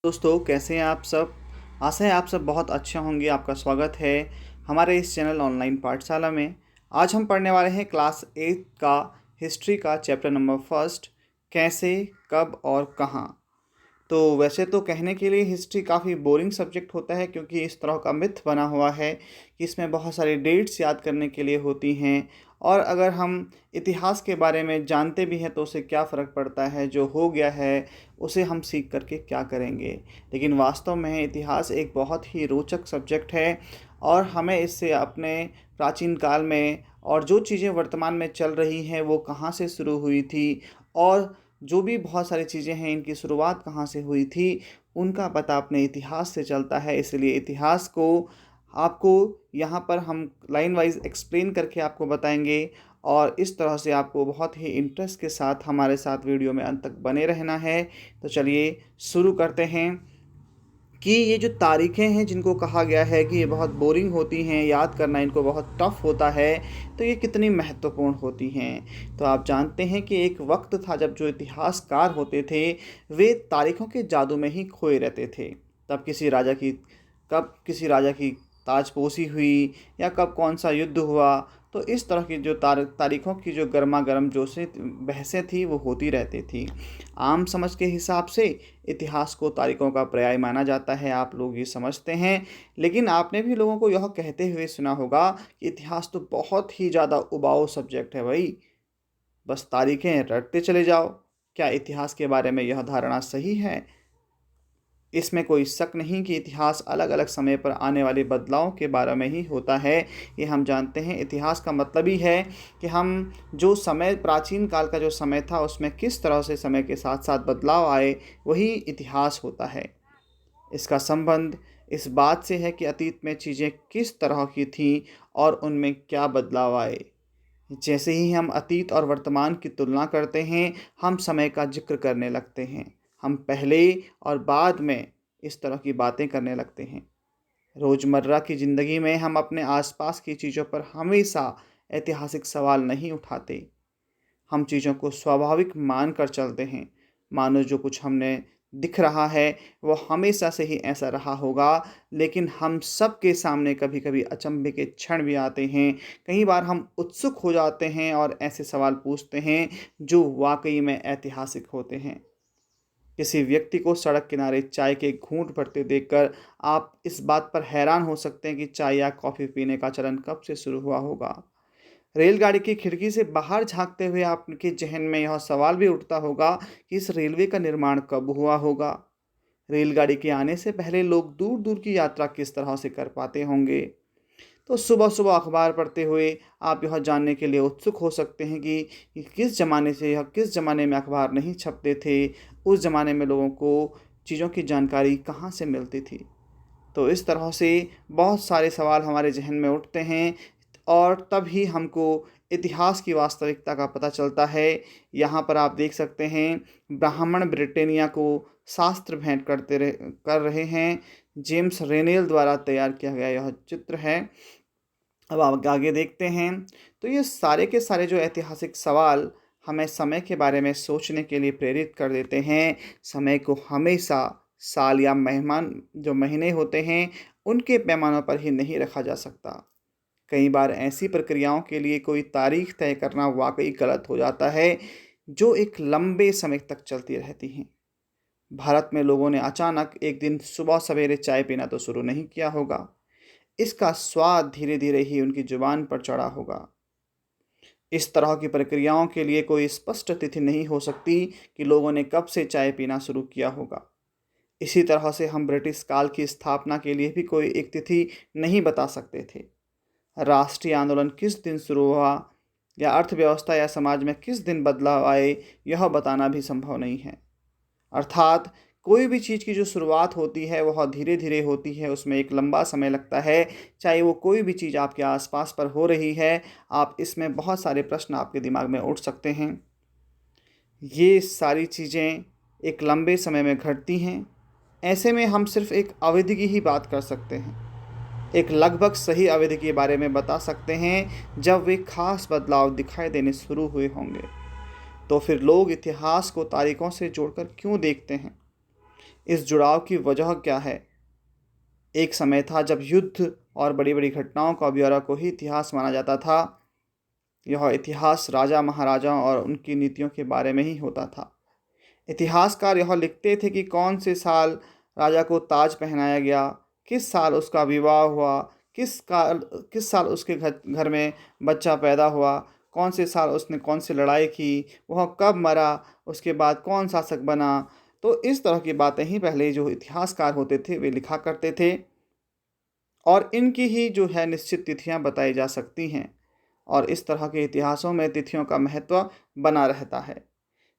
दोस्तों, कैसे हैं आप सब। आशा है आप सब बहुत अच्छे होंगे। आपका स्वागत है हमारे इस चैनल ऑनलाइन पाठशाला में। आज हम पढ़ने वाले हैं क्लास 8 का हिस्ट्री का चैप्टर नंबर फर्स्ट, कैसे, कब और कहाँ। तो वैसे तो कहने के लिए हिस्ट्री काफ़ी बोरिंग सब्जेक्ट होता है, क्योंकि इस तरह का मिथ बना हुआ है कि इसमें बहुत सारी डेट्स याद करने के लिए होती हैं, और अगर हम इतिहास के बारे में जानते भी हैं तो उससे क्या फ़र्क पड़ता है, जो हो गया है उसे हम सीख करके क्या करेंगे। लेकिन वास्तव में इतिहास एक बहुत ही रोचक सब्जेक्ट है, और हमें इससे अपने प्राचीन काल में और जो चीज़ें वर्तमान में चल रही हैं वो कहाँ से शुरू हुई थी, और जो भी बहुत सारी चीज़ें हैं इनकी शुरुआत कहाँ से हुई थी, उनका पता अपने इतिहास से चलता है। इसलिए इतिहास को आपको यहाँ पर हम लाइन वाइज एक्सप्लेन करके आपको बताएंगे, और इस तरह से आपको बहुत ही इंटरेस्ट के साथ हमारे साथ वीडियो में अंत तक बने रहना है। तो चलिए शुरू करते हैं कि ये जो तारीखें हैं जिनको कहा गया है कि ये बहुत बोरिंग होती हैं, याद करना इनको बहुत टफ होता है, तो ये कितनी महत्वपूर्ण होती हैं। तो आप जानते हैं कि एक वक्त था जब जो इतिहासकार होते थे वे तारीखों के जादू में ही खोए रहते थे। तब कब किसी राजा की ताजपोशी हुई, या कब कौन सा युद्ध हुआ, तो इस तरह की जो तारीखों की जो गर्मा गर्म जोशें बहसें थी वो होती रहती थी। आम समझ के हिसाब से इतिहास को तारीखों का पर्याय माना जाता है, आप लोग ये समझते हैं। लेकिन आपने भी लोगों को यह कहते हुए सुना होगा कि इतिहास तो बहुत ही ज़्यादा उबाऊ सब्जेक्ट है भाई, बस तारीखें रटते चले जाओ। क्या इतिहास के बारे में यह धारणा सही है? इसमें कोई शक नहीं कि इतिहास अलग अलग समय पर आने वाले बदलाव के बारे में ही होता है। ये हम जानते हैं। इतिहास का मतलब ही है कि हम जो समय, प्राचीन काल का जो समय था उसमें किस तरह से समय के साथ साथ बदलाव आए, वही इतिहास होता है। इसका संबंध इस बात से है कि अतीत में चीज़ें किस तरह की थीं और उनमें क्या बदलाव आए। जैसे ही हम अतीत और वर्तमान की तुलना करते हैं, हम समय का जिक्र करने लगते हैं। हम पहले और बाद में इस तरह की बातें करने लगते हैं। रोज़मर्रा की ज़िंदगी में हम अपने आसपास की चीज़ों पर हमेशा ऐतिहासिक सवाल नहीं उठाते। हम चीज़ों को स्वाभाविक मान कर चलते हैं, मानो जो कुछ हमने दिख रहा है वो हमेशा से ही ऐसा रहा होगा। लेकिन हम सबके सामने कभी कभी अचंभे के क्षण भी आते हैं। कई बार हम उत्सुक हो जाते हैं और ऐसे सवाल पूछते हैं जो वाकई में ऐतिहासिक होते हैं। किसी व्यक्ति को सड़क किनारे चाय के घूंट भरते देखकर आप इस बात पर हैरान हो सकते हैं कि चाय या कॉफ़ी पीने का चलन कब से शुरू हुआ होगा। रेलगाड़ी की खिड़की से बाहर झांकते हुए आपके ज़हन में यह सवाल भी उठता होगा कि इस रेलवे का निर्माण कब हुआ होगा। रेलगाड़ी के आने से पहले लोग दूर दूर की यात्रा किस तरह से कर पाते होंगे। तो सुबह सुबह अखबार पढ़ते हुए आप यह जानने के लिए उत्सुक हो सकते हैं कि किस ज़माने में अखबार नहीं छपते थे, उस ज़माने में लोगों को चीज़ों की जानकारी कहाँ से मिलती थी। तो इस तरह से बहुत सारे सवाल हमारे ज़हन में उठते हैं, और तभी हमको इतिहास की वास्तविकता का पता चलता है। यहाँ पर आप देख सकते हैं, ब्राह्मण ब्रिटेनिया को शास्त्र भेंट कर रहे हैं। जेम्स रेनेल द्वारा तैयार किया गया यह चित्र है। अब आप आगे देखते हैं, तो ये सारे के सारे जो ऐतिहासिक सवाल हमें समय के बारे में सोचने के लिए प्रेरित कर देते हैं। समय को हमेशा साल या मेहमान जो महीने होते हैं उनके पैमानों पर ही नहीं रखा जा सकता। कई बार ऐसी प्रक्रियाओं के लिए कोई तारीख तय करना वाकई गलत हो जाता है, जो एक लंबे समय तक चलती रहती हैं। भारत में लोगों ने अचानक एक दिन सुबह सवेरे चाय पीना तो शुरू नहीं किया होगा। इसका स्वाद धीरे धीरे ही उनकी जुबान पर चढ़ा होगा। इस तरह की प्रक्रियाओं के लिए कोई स्पष्ट तिथि नहीं हो सकती कि लोगों ने कब से चाय पीना शुरू किया होगा। इसी तरह से हम ब्रिटिश काल की स्थापना के लिए भी कोई एक तिथि नहीं बता सकते थे। राष्ट्रीय आंदोलन किस दिन शुरू हुआ, या अर्थव्यवस्था या समाज में किस दिन बदलाव आए, यह बताना भी संभव नहीं है। अर्थात कोई भी चीज़ की जो शुरुआत होती है वह धीरे धीरे होती है, उसमें एक लंबा समय लगता है। चाहे वो कोई भी चीज़ आपके आसपास पर हो रही है, आप इसमें बहुत सारे प्रश्न आपके दिमाग में उठ सकते हैं। ये सारी चीज़ें एक लंबे समय में घटती हैं। ऐसे में हम सिर्फ एक अवधि की ही बात कर सकते हैं, एक लगभग सही अवधि के बारे में बता सकते हैं जब वे खास बदलाव दिखाई देने शुरू हुए होंगे। तो फिर लोग इतिहास को तारीखों से जोड़कर क्यों देखते हैं? इस जुड़ाव की वजह क्या है? एक समय था जब युद्ध और बड़ी-बड़ी घटनाओं का ब्यौरा को ही इतिहास माना जाता था। यह इतिहास राजा महाराजाओं और उनकी नीतियों के बारे में ही होता था। इतिहासकार यह लिखते थे कि कौन से साल राजा को ताज पहनाया गया, किस साल उसका विवाह हुआ, किस साल उसके घर घर में बच्चा पैदा हुआ, कौन से साल उसने कौन सी लड़ाई की, वह कब मरा, उसके बाद कौन शासक बना। तो इस तरह की बातें ही पहले जो इतिहासकार होते थे वे लिखा करते थे, और इनकी ही जो है निश्चित तिथियां बताई जा सकती हैं, और इस तरह के इतिहासों में तिथियों का महत्व बना रहता है।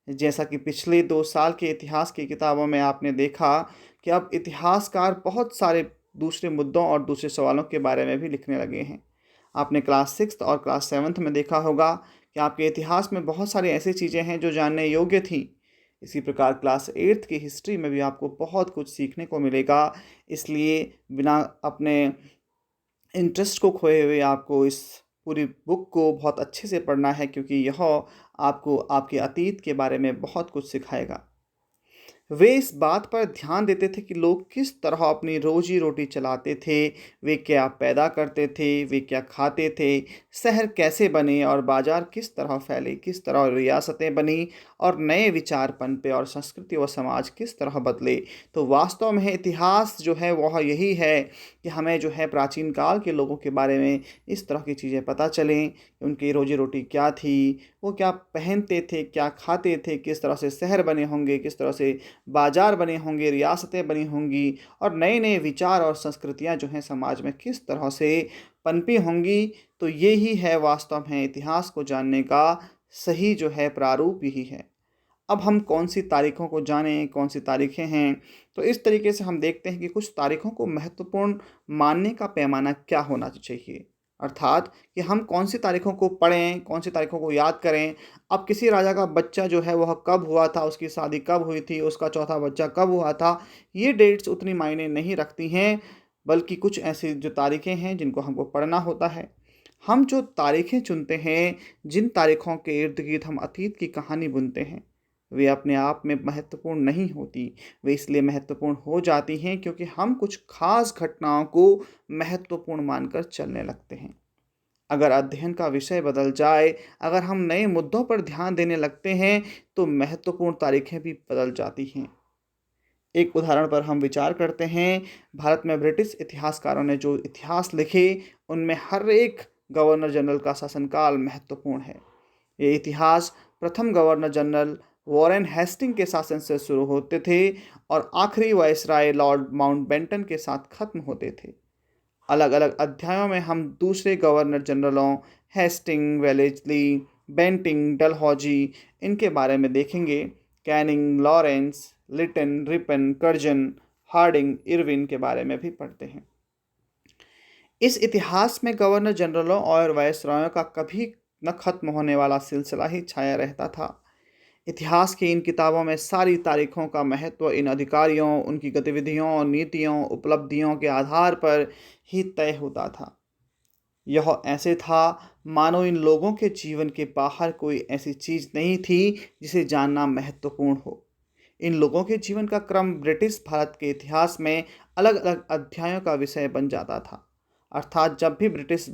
जैसा कि पिछले 2 साल के इतिहास की किताबों में आपने देखा कि अब इतिहासकार बहुत सारे दूसरे मुद्दों और दूसरे सवालों के बारे में भी लिखने लगे हैं। आपने क्लास 6th और क्लास 7th में देखा होगा कि आपके इतिहास में बहुत सारी ऐसी चीज़ें हैं जो जानने योग्य थीं। इसी प्रकार क्लास 8th की हिस्ट्री में भी आपको बहुत कुछ सीखने को मिलेगा। इसलिए बिना अपने इंटरेस्ट को खोए हुए आपको इस पूरी बुक को बहुत अच्छे से पढ़ना है, क्योंकि यह आपको आपके अतीत के बारे में बहुत कुछ सिखाएगा। वे इस बात पर ध्यान देते थे कि लोग किस तरह अपनी रोजी रोटी चलाते थे, वे क्या पैदा करते थे, वे क्या खाते थे, शहर कैसे बने और बाजार किस तरह फैले, किस तरह रियासतें बनी और नए विचार पनपे और संस्कृति व समाज किस तरह बदले। तो वास्तव में इतिहास जो है वह यही है कि हमें जो है प्राचीन काल के लोगों के बारे में इस तरह की चीज़ें पता चलें, उनकी रोजी रोटी क्या थी, वो क्या पहनते थे, क्या खाते थे, किस तरह से शहर बने होंगे, किस तरह से बाजार बने होंगे, रियासतें बनी होंगी, और नए-नए विचार और संस्कृतियाँ जो हैं समाज में किस तरह से पनपी होंगी। तो ये ही है वास्तव में इतिहास को जानने का सही जो है प्रारूप यही है। अब हम कौन-सी तारीखों को जानें, कौन-सी तारीखें हैं, तो इस तरीके से हम देखते हैं कि कुछ तारीखों को महत्वपूर्ण मानने का पैमाना क्या होना चाहिए। अर्थात कि हम कौन-सी तारीखों को पढ़ें, कौन-सी तारीखों को याद करें। अब किसी राजा का बच्चा जो है वह कब हुआ था, उसकी शादी कब हुई थी, उसका चौथा बच्चा कब हुआ था, ये डेट्स उतनी मायने नहीं रखती हैं, बल्कि कुछ ऐसी जो तारीखें हैं जिनको हमको पढ़ना होता है। हम जो तारीखें चुनते हैं, जिन तारीखों के इर्द-गिर्द हम अतीत की कहानी बुनते हैं, वे अपने आप में महत्वपूर्ण नहीं होती। वे इसलिए महत्वपूर्ण हो जाती हैं क्योंकि हम कुछ ख़ास घटनाओं को महत्वपूर्ण मानकर चलने लगते हैं। अगर अध्ययन का विषय बदल जाए, अगर हम नए मुद्दों पर ध्यान देने लगते हैं, तो महत्वपूर्ण तारीखें भी बदल जाती हैं। एक उदाहरण पर हम विचार करते हैं। भारत में ब्रिटिश इतिहासकारों ने जो इतिहास लिखे, उनमें हर एक गवर्नर जनरल का शासनकाल महत्वपूर्ण है। ये इतिहास प्रथम गवर्नर जनरल वॉरेन हेस्टिंग के शासन से शुरू होते थे और आखिरी वायसराय लॉर्ड माउंटबेटन के साथ खत्म होते थे। अलग-अलग अध्यायों में हम दूसरे गवर्नर जनरलों हेस्टिंग, वेलेस्ली, बेंटिंग, डलहौजी इनके बारे में देखेंगे। Canning, Lawrence, Lytton, Ripon, Curzon, Hardinge, Irwin के बारे में भी पढ़ते हैं। इस इतिहास में गवर्नर जनरलों और वायसरायों का कभी न खत्म होने वाला सिलसिला ही छाया रहता था। इतिहास की इन किताबों में सारी तारीखों का महत्व इन अधिकारियों, उनकी गतिविधियों, नीतियों, उपलब्धियों के आधार पर ही तय होता था। यह ऐसे था मानो इन लोगों के जीवन के बाहर कोई ऐसी चीज़ नहीं थी जिसे जानना महत्वपूर्ण हो। इन लोगों के जीवन का क्रम ब्रिटिश भारत के इतिहास में अलग-अलग अध्यायों का विषय बन जाता था। अर्थात जब भी ब्रिटिश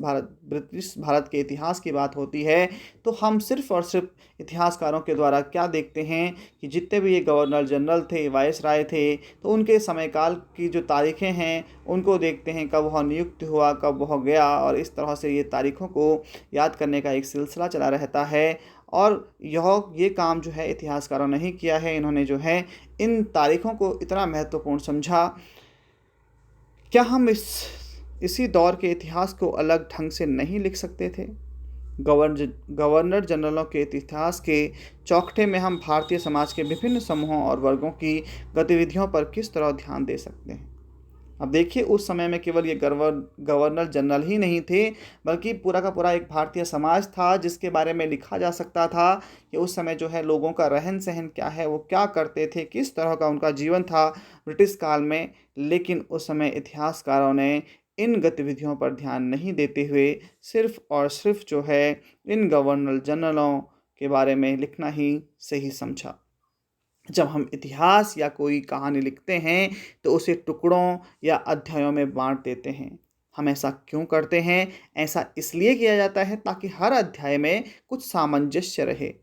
भारत के इतिहास की बात होती है, तो हम सिर्फ़ और सिर्फ़ इतिहासकारों के द्वारा क्या देखते हैं कि जितने भी ये गवर्नर जनरल थे, वायसराय थे, तो उनके समयकाल की जो तारीखें हैं, उनको देखते हैं, कब वह नियुक्त हुआ, कब वह गया, और इस तरह से ये तारीखों को याद करने का एक सिलसिला चला रहता है। और ये काम जो है इतिहासकारों ने ही किया है। इन्होंने जो है इन तारीखों को इतना महत्वपूर्ण समझा। क्या हम इसी दौर के इतिहास को अलग ढंग से नहीं लिख सकते थे? गवर्नर जनरलों के इतिहास के चौखटे में हम भारतीय समाज के विभिन्न समूहों और वर्गों की गतिविधियों पर किस तरह ध्यान दे सकते हैं? अब देखिए, उस समय में केवल ये गवर्नर जनरल ही नहीं थे, बल्कि पूरा का पूरा एक भारतीय समाज था जिसके बारे में लिखा जा सकता था कि उस समय जो है लोगों का रहन-सहन क्या है, वो क्या करते थे, किस तरह का उनका जीवन था ब्रिटिश काल में। लेकिन उस समय इतिहासकारों ने इन गतिविधियों पर ध्यान नहीं देते हुए सिर्फ़ और सिर्फ़ जो है इन गवर्नर जनरलों के बारे में लिखना ही सही समझा। जब हम इतिहास या कोई कहानी लिखते हैं तो उसे टुकड़ों या अध्यायों में बांट देते हैं। हम ऐसा क्यों करते हैं? ऐसा इसलिए किया जाता है ताकि हर अध्याय में कुछ सामंजस्य रहे।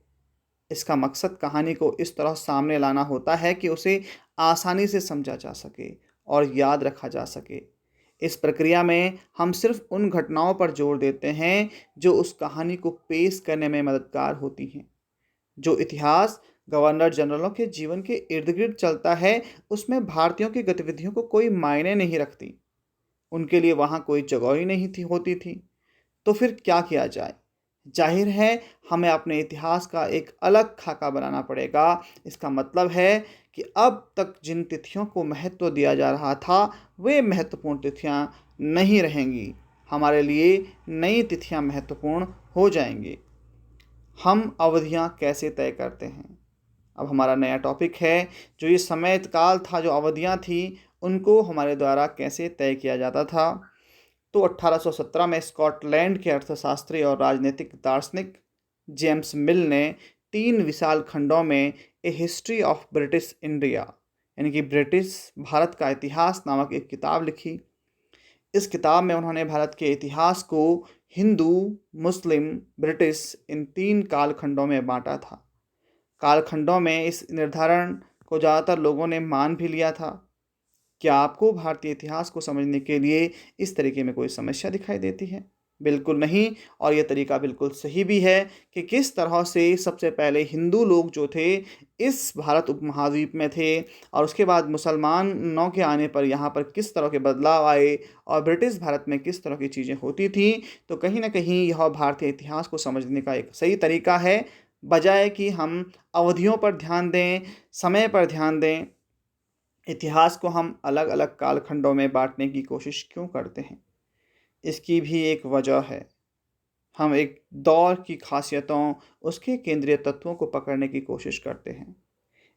इसका मकसद कहानी को इस तरह सामने लाना होता है कि उसे आसानी से समझा जा सके और याद रखा जा सके। इस प्रक्रिया में हम सिर्फ उन घटनाओं पर जोर देते हैं जो उस कहानी को पेश करने में मददगार होती हैं। जो इतिहास गवर्नर जनरलों के जीवन के इर्द गिर्द चलता है, उसमें भारतीयों की गतिविधियों को कोई मायने नहीं रखती। उनके लिए वहाँ कोई जगह ही नहीं थी होती थी। तो फिर क्या किया जाए? जाहिर है, हमें अपने इतिहास का एक अलग खाका बनाना पड़ेगा। इसका मतलब है कि अब तक जिन तिथियों को महत्व दिया जा रहा था, वे महत्वपूर्ण तिथियां नहीं रहेंगी। हमारे लिए नई तिथियां महत्वपूर्ण हो जाएंगी। हम अवधियां कैसे तय करते हैं? अब हमारा नया टॉपिक है। जो ये समय काल था, जो अवधियां थी, उनको हमारे द्वारा कैसे तय किया जाता था। तो 1817 में स्कॉटलैंड के अर्थशास्त्री और राजनीतिक दार्शनिक जेम्स मिल ने 3 विशाल खंडों में ए हिस्ट्री ऑफ ब्रिटिश इंडिया, यानी कि ब्रिटिश भारत का इतिहास नामक एक किताब लिखी। इस किताब में उन्होंने भारत के इतिहास को हिंदू, मुस्लिम, ब्रिटिश इन 3 कालखंडों में बांटा था। कालखंडों में इस निर्धारण को ज़्यादातर लोगों ने मान भी लिया था। क्या आपको भारतीय इतिहास को समझने के लिए इस तरीके में कोई समस्या दिखाई देती है? बिल्कुल नहीं। और ये तरीका बिल्कुल सही भी है कि किस तरह से सबसे पहले हिंदू लोग जो थे इस भारत उपमहाद्वीप में थे, और उसके बाद मुसलमानों के आने पर यहाँ पर किस तरह के बदलाव आए, और ब्रिटिश भारत में किस तरह की चीज़ें होती थी। तो कहीं ना कहीं यह भारतीय इतिहास को समझने का एक सही तरीका है, बजाय कि हम अवधियों पर ध्यान दें, समय पर ध्यान दें। इतिहास को हम अलग अलग कालखंडों में बांटने की कोशिश क्यों करते हैं? इसकी भी एक वजह है। हम एक दौर की खासियतों, उसके केंद्रीय तत्वों को पकड़ने की कोशिश करते हैं।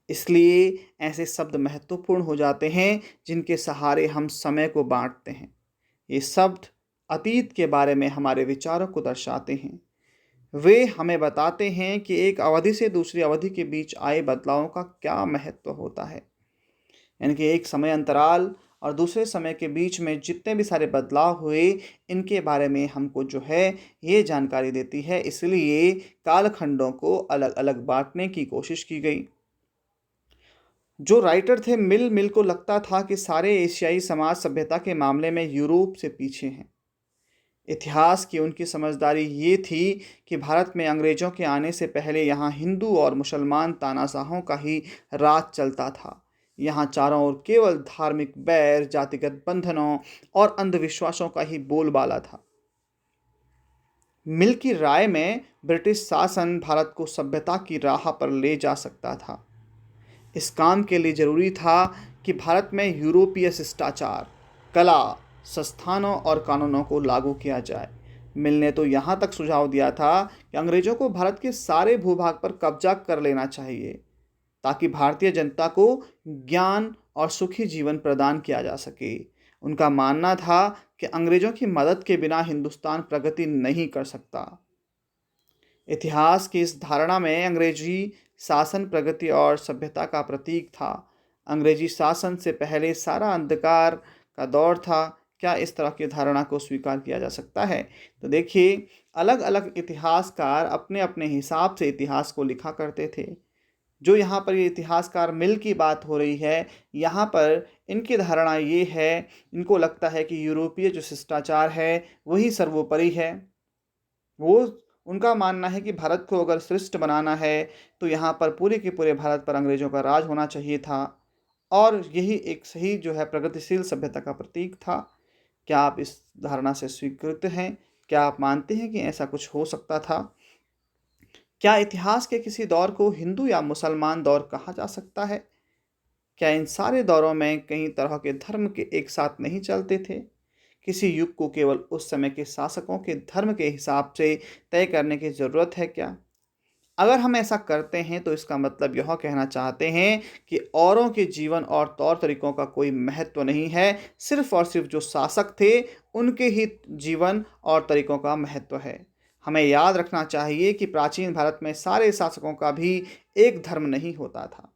इसलिए ऐसे शब्द महत्वपूर्ण हो जाते हैं जिनके सहारे हम समय को बांटते हैं। ये शब्द अतीत के बारे में हमारे विचारों को दर्शाते हैं। वे हमें बताते हैं कि एक अवधि से दूसरी अवधि के बीच आए बदलावों का क्या महत्व होता है। यानी कि एक समय अंतराल और दूसरे समय के बीच में जितने भी सारे बदलाव हुए, इनके बारे में हमको जो है ये जानकारी देती है। इसलिए कालखंडों को अलग अलग बांटने की कोशिश की गई। जो राइटर थे मिल को लगता था कि सारे एशियाई समाज सभ्यता के मामले में यूरोप से पीछे हैं। इतिहास की उनकी समझदारी ये थी कि भारत में अंग्रेज़ों के आने से पहले यहाँ हिंदू और मुसलमान तानाशाहों का ही राज चलता था। यहाँ चारों ओर केवल धार्मिक बैर, जातिगत बंधनों और अंधविश्वासों का ही बोलबाला था। मिल की राय में ब्रिटिश शासन भारत को सभ्यता की राह पर ले जा सकता था। इस काम के लिए जरूरी था कि भारत में यूरोपीय शिष्टाचार, कला, संस्थानों और कानूनों को लागू किया जाए। मिल ने तो यहाँ तक सुझाव दिया था कि अंग्रेजों को भारत के सारे भूभाग पर कब्जा कर लेना चाहिए, ताकि भारतीय जनता को ज्ञान और सुखी जीवन प्रदान किया जा सके। उनका मानना था कि अंग्रेजों की मदद के बिना हिंदुस्तान प्रगति नहीं कर सकता। इतिहास की इस धारणा में अंग्रेजी शासन प्रगति और सभ्यता का प्रतीक था। अंग्रेजी शासन से पहले सारा अंधकार का दौर था। क्या इस तरह की धारणा को स्वीकार किया जा सकता है? तो देखिए, अलग अलग इतिहासकार अपने अपने हिसाब से इतिहास को लिखा करते थे। जो यहाँ पर ये इतिहासकार मिल की बात हो रही है, यहाँ पर इनकी धारणा ये है, इनको लगता है कि यूरोपीय जो शिष्टाचार है वही सर्वोपरि है। वो उनका मानना है कि भारत को अगर श्रेष्ठ बनाना है तो यहाँ पर पूरे के पूरे भारत पर अंग्रेज़ों का राज होना चाहिए था, और यही एक सही जो है प्रगतिशील सभ्यता का प्रतीक था। क्या आप इस धारणा से स्वीकृत हैं? क्या आप मानते हैं कि ऐसा कुछ हो सकता था? क्या इतिहास के किसी दौर को हिंदू या मुसलमान दौर कहा जा सकता है? क्या इन सारे दौरों में कई तरह के धर्म के एक साथ नहीं चलते थे? किसी युग को केवल उस समय के शासकों के धर्म के हिसाब से तय करने की ज़रूरत है क्या? अगर हम ऐसा करते हैं तो इसका मतलब यह कहना चाहते हैं कि औरों के जीवन और तौर तरीकों का कोई महत्व नहीं है, सिर्फ और सिर्फ जो शासक थे उनके ही जीवन और तरीकों का महत्व है। हमें याद रखना चाहिए कि प्राचीन भारत में सारे शासकों का भी एक धर्म नहीं होता था।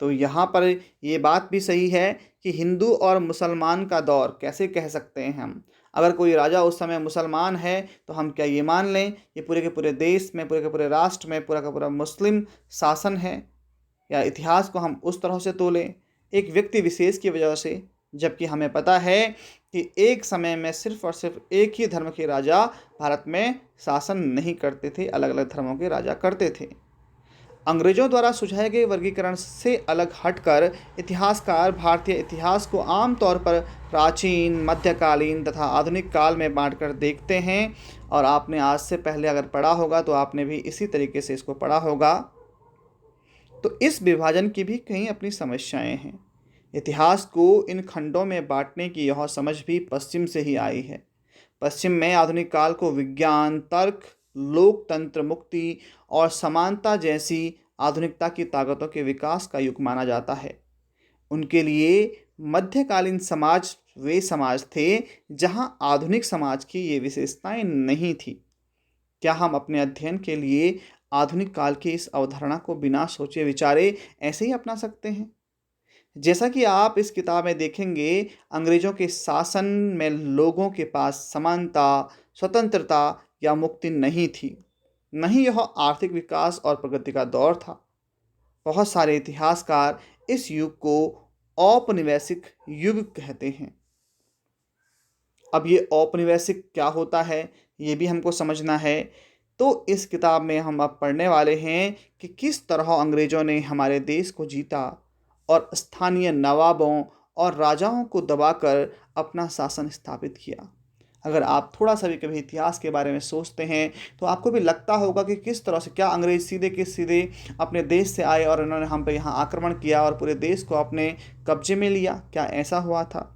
तो यहाँ पर ये बात भी सही है कि हिंदू और मुसलमान का दौर कैसे कह सकते हैं हम। अगर कोई राजा उस समय मुसलमान है तो हम क्या ये मान लें ये पूरे के पूरे देश में, पूरे के पूरे राष्ट्र में पूरा का पूरा मुस्लिम शासन है, या इतिहास को हम उस तरह से तोलें एक व्यक्ति विशेष की वजह से, जबकि हमें पता है कि एक समय में सिर्फ और सिर्फ एक ही धर्म के राजा भारत में शासन नहीं करते थे, अलग अलग धर्मों के राजा करते थे। अंग्रेजों द्वारा सुझाए गए वर्गीकरण से अलग हटकर इतिहासकार भारतीय इतिहास को आमतौर पर प्राचीन, मध्यकालीन तथा आधुनिक काल में बांटकर देखते हैं। और आपने आज से पहले अगर पढ़ा होगा तो आपने भी इसी तरीके से इसको पढ़ा होगा। तो इस विभाजन की भी कई अपनी समस्याएं हैं। इतिहास को इन खंडों में बांटने की यह समझ भी पश्चिम से ही आई है। पश्चिम में आधुनिक काल को विज्ञान, तर्क, लोकतंत्र, मुक्ति और समानता जैसी आधुनिकता की ताकतों के विकास का युग माना जाता है। उनके लिए मध्यकालीन समाज वे समाज थे जहां आधुनिक समाज की ये विशेषताएं नहीं थी। क्या हम अपने अध्ययन के लिए आधुनिक काल की इस अवधारणा को बिना सोचे विचारे ऐसे ही अपना सकते हैं? जैसा कि आप इस किताब में देखेंगे, अंग्रेजों के शासन में लोगों के पास समानता, स्वतंत्रता या मुक्ति नहीं थी। नहीं यह आर्थिक विकास और प्रगति का दौर था। बहुत सारे इतिहासकार इस युग को औपनिवेशिक युग कहते हैं। अब ये औपनिवेशिक क्या होता है ये भी हमको समझना है। तो इस किताब में हम अब पढ़ने वाले हैं कि किस तरह अंग्रेज़ों ने हमारे देश को जीता और स्थानीय नवाबों और राजाओं को दबाकर अपना शासन स्थापित किया। अगर आप थोड़ा सा भी कभी इतिहास के बारे में सोचते हैं तो आपको भी लगता होगा कि किस तरह से क्या अंग्रेज सीधे के सीधे अपने देश से आए और इन्होंने हम पे यहाँ आक्रमण किया और पूरे देश को अपने कब्जे में लिया। क्या ऐसा हुआ था?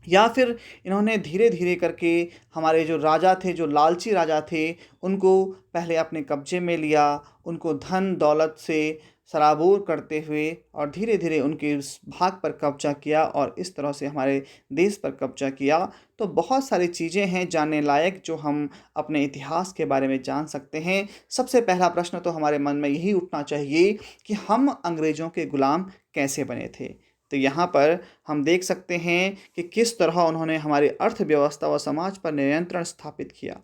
या फिर इन्होंने धीरे धीरे करके हमारे जो राजा थे, जो लालची राजा थे, उनको पहले अपने कब्जे में लिया, उनको धन दौलत से सराबोर करते हुए और धीरे धीरे उनके उस भाग पर कब्जा किया और इस तरह से हमारे देश पर कब्जा किया। तो बहुत सारी चीज़ें हैं जानने लायक जो हम अपने इतिहास के बारे में जान सकते हैं। सबसे पहला प्रश्न तो हमारे मन में यही उठना चाहिए कि हम अंग्रेज़ों के गुलाम कैसे बने थे। तो यहाँ पर हम देख सकते हैं कि किस तरह उन्होंने हमारी अर्थव्यवस्था व समाज पर नियंत्रण स्थापित किया।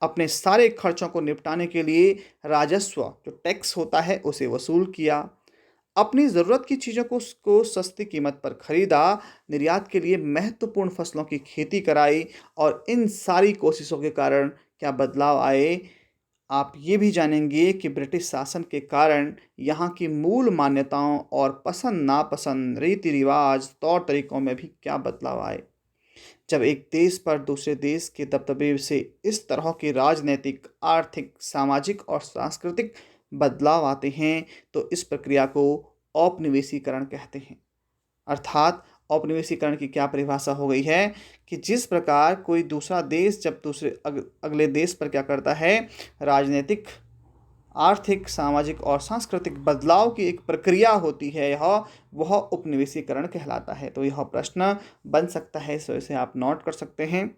अपने सारे खर्चों को निपटाने के लिए राजस्व जो टैक्स होता है उसे वसूल किया। अपनी ज़रूरत की चीज़ों को सस्ती कीमत पर खरीदा। निर्यात के लिए महत्वपूर्ण फसलों की खेती कराई। और इन सारी कोशिशों के कारण क्या बदलाव आए, आप ये भी जानेंगे कि ब्रिटिश शासन के कारण यहाँ की मूल मान्यताओं और पसंद नापसंद, रीति रिवाज, तौर तरीकों में भी क्या बदलाव आए। जब एक देश पर दूसरे देश के दबदबे से इस तरह के राजनीतिक, आर्थिक, सामाजिक और सांस्कृतिक बदलाव आते हैं तो इस प्रक्रिया को औपनिवेशीकरण कहते हैं। अर्थात औपनिवेशीकरण की क्या परिभाषा हो गई है कि जिस प्रकार कोई दूसरा देश जब अगले देश पर क्या करता है, राजनीतिक, आर्थिक, सामाजिक और सांस्कृतिक बदलाव की एक प्रक्रिया होती है, वह उपनिवेशीकरण कहलाता है। तो यह प्रश्न बन सकता है, सो इसे आप नोट कर सकते हैं।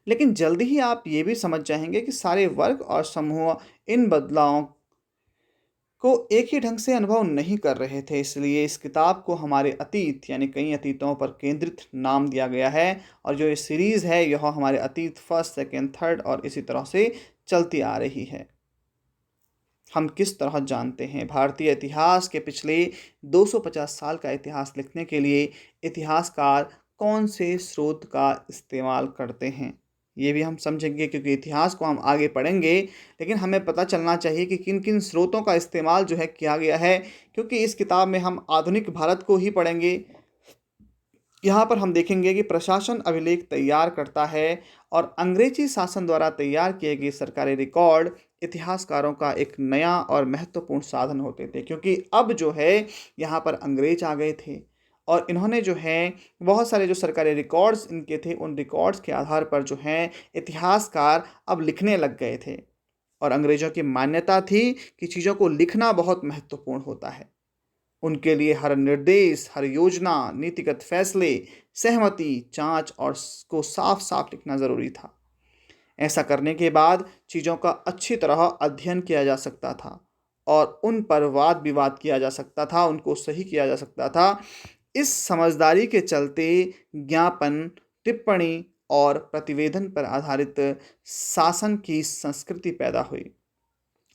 लेकिन जल्दी ही आप ये भी समझ जाएंगे कि सारे वर्ग और समूह इन बदलावों को एक ही ढंग से अनुभव नहीं कर रहे थे। इसलिए इस किताब को हमारे अतीत यानी कई अतीतों पर केंद्रित नाम दिया गया है। और जो ये सीरीज़ है यह हमारे अतीत फर्स्ट, सेकेंड, थर्ड और इसी तरह से चलती आ रही है। हम किस तरह जानते हैं भारतीय इतिहास के पिछले 250 साल का इतिहास लिखने के लिए इतिहासकार कौन से स्रोत का इस्तेमाल करते हैं, ये भी हम समझेंगे। क्योंकि इतिहास को हम आगे पढ़ेंगे लेकिन हमें पता चलना चाहिए कि किन किन स्रोतों का इस्तेमाल जो है किया गया है। क्योंकि इस किताब में हम आधुनिक भारत को ही पढ़ेंगे। यहाँ पर हम देखेंगे कि प्रशासन अभिलेख तैयार करता है और अंग्रेजी शासन द्वारा तैयार किए गए सरकारी रिकॉर्ड इतिहासकारों का एक नया और महत्वपूर्ण साधन होते थे। क्योंकि अब जो है यहाँ पर अंग्रेज आ गए थे और इन्होंने जो है बहुत सारे जो सरकारी रिकॉर्ड्स इनके थे, उन रिकॉर्ड्स के आधार पर जो है इतिहासकार अब लिखने लग गए थे। और अंग्रेज़ों की मान्यता थी कि चीज़ों को लिखना बहुत महत्वपूर्ण होता है। उनके लिए हर निर्देश, हर योजना, नीतिगत फैसले, सहमति, जांच और को साफ साफ लिखना ज़रूरी था। ऐसा करने के बाद चीज़ों का अच्छी तरह अध्ययन किया जा सकता था और उन पर वाद विवाद किया जा सकता था, उनको सही किया जा सकता था। इस समझदारी के चलते ज्ञापन, टिप्पणी और प्रतिवेदन पर आधारित शासन की संस्कृति पैदा हुई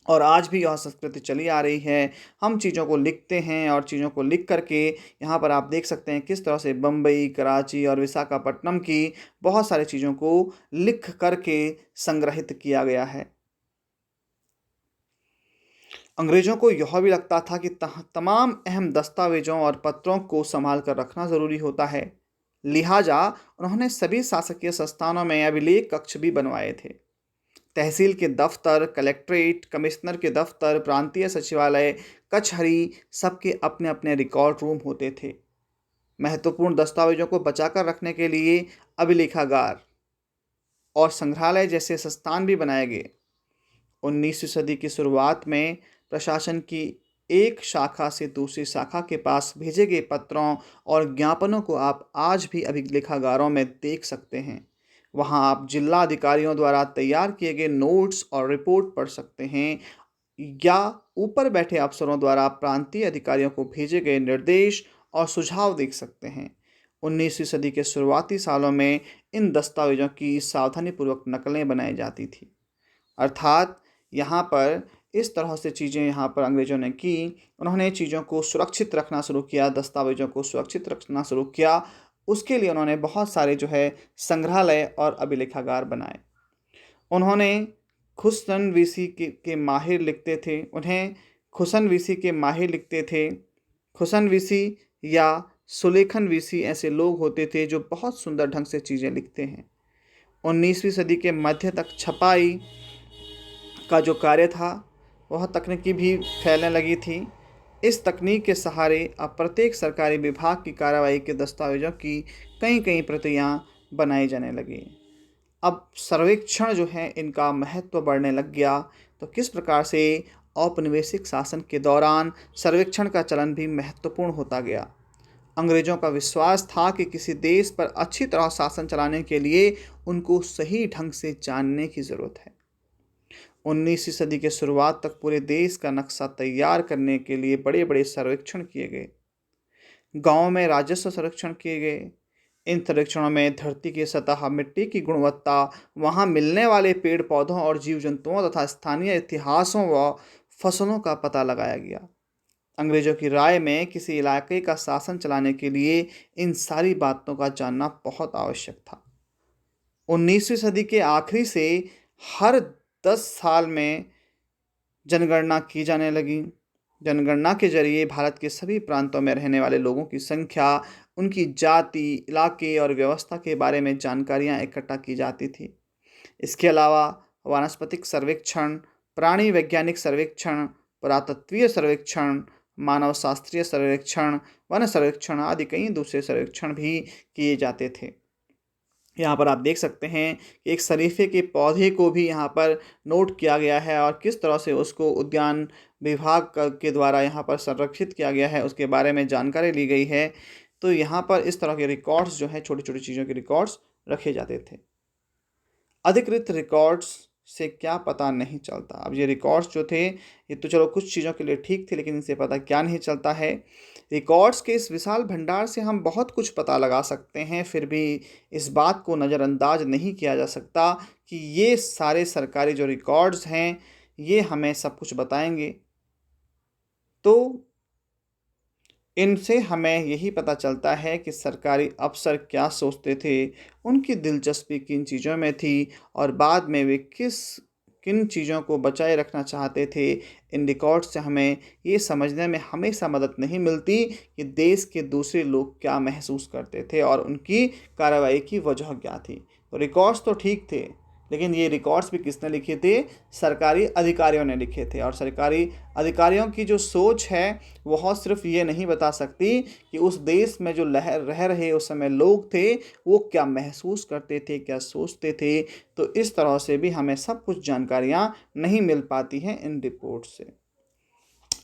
और आज भी यह संस्कृति चली आ रही है। हम चीज़ों को लिखते हैं और चीज़ों को लिख कर के यहाँ पर आप देख सकते हैं किस तरह से बम्बई, कराची और विशाखापट्टनम की बहुत सारी चीज़ों को लिख कर के संग्रहित किया गया है। अंग्रेज़ों को यह भी लगता था कि तमाम अहम दस्तावेज़ों और पत्रों को संभाल कर रखना ज़रूरी होता है। लिहाजा उन्होंने सभी शासकीय संस्थानों में अभिलेख कक्ष भी बनवाए थे। तहसील के दफ्तर, कलेक्ट्रेट, कमिश्नर के दफ्तर, प्रांतीय सचिवालय, कचहरी, सबके अपने अपने रिकॉर्ड रूम होते थे। महत्वपूर्ण दस्तावेजों को बचाकर रखने के लिए अभिलेखागार और संग्रहालय जैसे संस्थान भी बनाए गए। 19वीं सदी की शुरुआत में प्रशासन की एक शाखा से दूसरी शाखा के पास भेजे गए पत्रों और ज्ञापनों को आप आज भी अभिलेखागारों में देख सकते हैं। वहां आप जिला अधिकारियों द्वारा तैयार किए गए नोट्स और रिपोर्ट पढ़ सकते हैं या ऊपर बैठे अफसरों द्वारा प्रांतीय अधिकारियों को भेजे गए निर्देश और सुझाव देख सकते हैं। 19वीं सदी के शुरुआती सालों में इन दस्तावेजों की सावधानीपूर्वक नकलें बनाई जाती थी। अर्थात यहाँ पर इस तरह से चीज़ें यहाँ पर अंग्रेज़ों ने की। उन्होंने चीज़ों को सुरक्षित रखना शुरू किया, दस्तावेजों को सुरक्षित रखना शुरू किया। उसके लिए उन्होंने बहुत सारे जो है संग्रहालय और अभिलेखागार बनाए। उन्होंने खुसन वीसी के माहिर लिखते थे, उन्हें खुसन वीसी के माहिर लिखते थे। खुसन वीसी या सुलेखन वीसी ऐसे लोग होते थे जो बहुत सुंदर ढंग से चीज़ें लिखते हैं। 19वीं सदी के मध्य तक छपाई का जो कार्य था वह तकनीकी भी फैलने लगी थी। इस तकनीक के सहारे अब प्रत्येक सरकारी विभाग की कार्रवाई के दस्तावेजों की कई कई प्रतियां बनाई जाने लगी। अब सर्वेक्षण जो है इनका महत्व बढ़ने लग गया। तो किस प्रकार से औपनिवेशिक शासन के दौरान सर्वेक्षण का चलन भी महत्वपूर्ण होता गया। अंग्रेज़ों का विश्वास था कि किसी देश पर अच्छी तरह शासन चलाने के लिए उनको सही ढंग से जानने की ज़रूरत है। 19वीं सदी के शुरुआत तक पूरे देश का नक्शा तैयार करने के लिए बड़े बड़े सर्वेक्षण किए गए। गाँव में राजस्व सर्वेक्षण किए गए। इन सर्वेक्षणों में धरती की सतह, मिट्टी की गुणवत्ता, वहाँ मिलने वाले पेड़ पौधों और जीव जंतुओं तथा स्थानीय इतिहासों व फसलों का पता लगाया गया। अंग्रेजों की राय में किसी इलाके का शासन चलाने के लिए इन सारी बातों का जानना बहुत आवश्यक था। 19वीं सदी के आखिरी से हर 10 साल में जनगणना की जाने लगी। जनगणना के जरिए भारत के सभी प्रांतों में रहने वाले लोगों की संख्या, उनकी जाति, इलाके और व्यवस्था के बारे में जानकारियां इकट्ठा की जाती थी। इसके अलावा वानस्पतिक सर्वेक्षण, प्राणी वैज्ञानिक सर्वेक्षण, पुरातत्वीय सर्वेक्षण, मानव शास्त्रीय सर्वेक्षण, वन सर्वेक्षण आदि कई दूसरे सर्वेक्षण भी किए जाते थे। यहाँ पर आप देख सकते हैं कि एक शरीफे के पौधे को भी यहाँ पर नोट किया गया है और किस तरह से उसको उद्यान विभाग के द्वारा यहाँ पर संरक्षित किया गया है, उसके बारे में जानकारी ली गई है। तो यहाँ पर इस तरह के रिकॉर्ड्स जो हैं, छोटी छोटी चीज़ों के रिकॉर्ड्स रखे जाते थे। अधिकृत रिकॉर्ड्स से क्या पता नहीं चलता। अब ये रिकॉर्ड्स जो थे ये तो चलो कुछ चीज़ों के लिए ठीक थे, लेकिन इनसे पता क्या नहीं चलता है। रिकॉर्ड्स के इस विशाल भंडार से हम बहुत कुछ पता लगा सकते हैं, फिर भी इस बात को नज़रअंदाज नहीं किया जा सकता कि ये सारे सरकारी जो रिकॉर्ड्स हैं ये हमें सब कुछ बताएंगे। तो इनसे हमें यही पता चलता है कि सरकारी अफसर क्या सोचते थे, उनकी दिलचस्पी किन चीज़ों में थी और बाद में वे किन चीज़ों को बचाए रखना चाहते थे। इन रिकॉर्ड से हमें ये समझने में हमेशा मदद नहीं मिलती कि देश के दूसरे लोग क्या महसूस करते थे और उनकी कार्रवाई की वजह क्या थी। तो रिकॉर्ड्स तो ठीक थे, लेकिन ये रिकॉर्ड्स भी किसने लिखे थे? सरकारी अधिकारियों ने लिखे थे। और सरकारी अधिकारियों की जो सोच है वह सिर्फ ये नहीं बता सकती कि उस देश में जो रह रहे उस समय लोग थे वो क्या महसूस करते थे, क्या सोचते थे। तो इस तरह से भी हमें सब कुछ जानकारियाँ नहीं मिल पाती हैं इन रिपोर्ट से।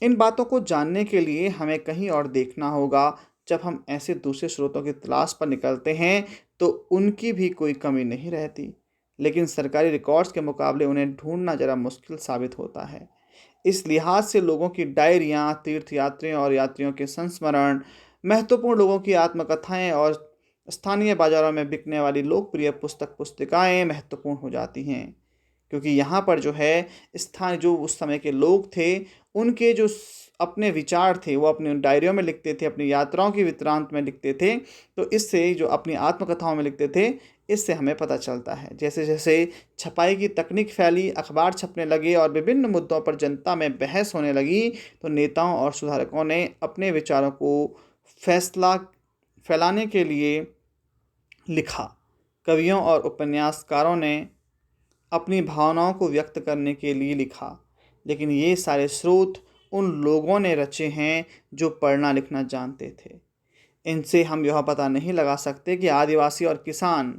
इन बातों को जानने के लिए हमें कहीं और देखना होगा। जब हम ऐसे दूसरे स्रोतों की तलाश पर निकलते हैं तो उनकी भी कोई कमी नहीं रहती, लेकिन सरकारी रिकॉर्ड्स के मुकाबले उन्हें ढूंढना ज़रा मुश्किल साबित होता है। इस लिहाज से लोगों की डायरियाँ, तीर्थयात्रियों और यात्रियों के संस्मरण, महत्वपूर्ण लोगों की आत्मकथाएँ और स्थानीय बाज़ारों में बिकने वाली लोकप्रिय पुस्तिकाएँ महत्वपूर्ण हो जाती हैं। क्योंकि यहाँ पर जो है स्थान जो उस समय के लोग थे, उनके जो अपने विचार थे वो अपनी डायरियों में लिखते थे, अपनी यात्राओं की वृत्तांत में लिखते थे। तो इससे जो अपनी आत्मकथाओं में लिखते थे, इससे हमें पता चलता है। जैसे जैसे छपाई की तकनीक फैली, अखबार छपने लगे और विभिन्न मुद्दों पर जनता में बहस होने लगी, तो नेताओं और सुधारकों ने अपने विचारों को फैसला फैलाने के लिए लिखा। कवियों और उपन्यासकारों ने अपनी भावनाओं को व्यक्त करने के लिए लिखा, लेकिन ये सारे स्रोत उन लोगों ने रचे हैं जो पढ़ना लिखना जानते थे। इनसे हम यह पता नहीं लगा सकते कि आदिवासी और किसान,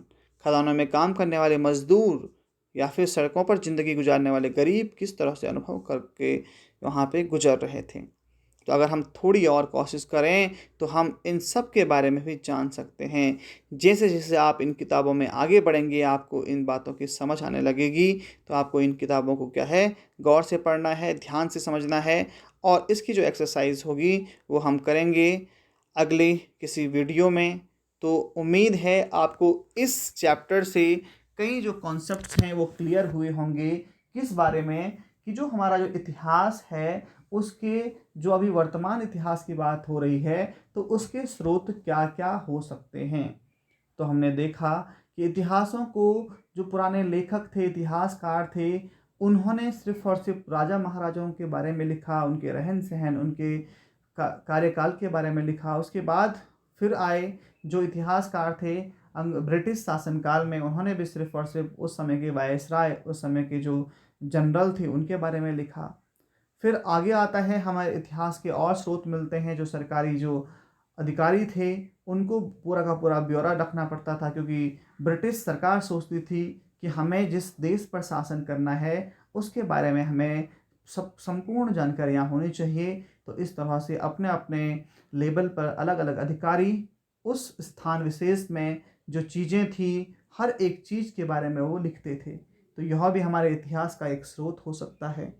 खदानों में काम करने वाले मजदूर या फिर सड़कों पर ज़िंदगी गुजारने वाले गरीब किस तरह से अनुभव करके वहाँ पे गुजर रहे थे। तो अगर हम थोड़ी और कोशिश करें तो हम इन सब के बारे में भी जान सकते हैं। जैसे जैसे आप इन किताबों में आगे बढ़ेंगे, आपको इन बातों की समझ आने लगेगी। तो आपको इन किताबों को क्या है, गौर से पढ़ना है, ध्यान से समझना है। और इसकी जो एक्सरसाइज होगी वो हम करेंगे अगले किसी वीडियो में। तो उम्मीद है आपको इस चैप्टर से कई जो कॉन्सेप्ट्स हैं वो क्लियर हुए होंगे। किस बारे में कि जो हमारा जो इतिहास है, उसके जो अभी वर्तमान इतिहास की बात हो रही है, तो उसके स्रोत क्या क्या हो सकते हैं। तो हमने देखा कि इतिहासों को जो पुराने लेखक थे, इतिहासकार थे, उन्होंने सिर्फ और सिर्फ राजा महाराजाओं के बारे में लिखा, उनके रहन सहन, उनके कार्यकाल के बारे में लिखा। उसके बाद फिर आए जो इतिहासकार थे ब्रिटिश शासनकाल में, उन्होंने भी सिर्फ और सिर्फ उस समय के वायसराय, उस समय के जो जनरल थे, उनके बारे में लिखा। फिर आगे आता है हमारे इतिहास के और स्रोत मिलते हैं, जो सरकारी जो अधिकारी थे उनको पूरा का पूरा ब्यौरा रखना पड़ता था, क्योंकि ब्रिटिश सरकार सोचती थी कि हमें जिस देश पर शासन करना है उसके बारे में हमें सब संपूर्ण जानकारियाँ होनी चाहिए। तो इस तरह से अपने अपने लेवल पर अलग अलग अधिकारी उस स्थान विशेष में जो चीज़ें थी, हर एक चीज़ के बारे में वो लिखते थे। तो यह भी हमारे इतिहास का एक स्रोत हो सकता है।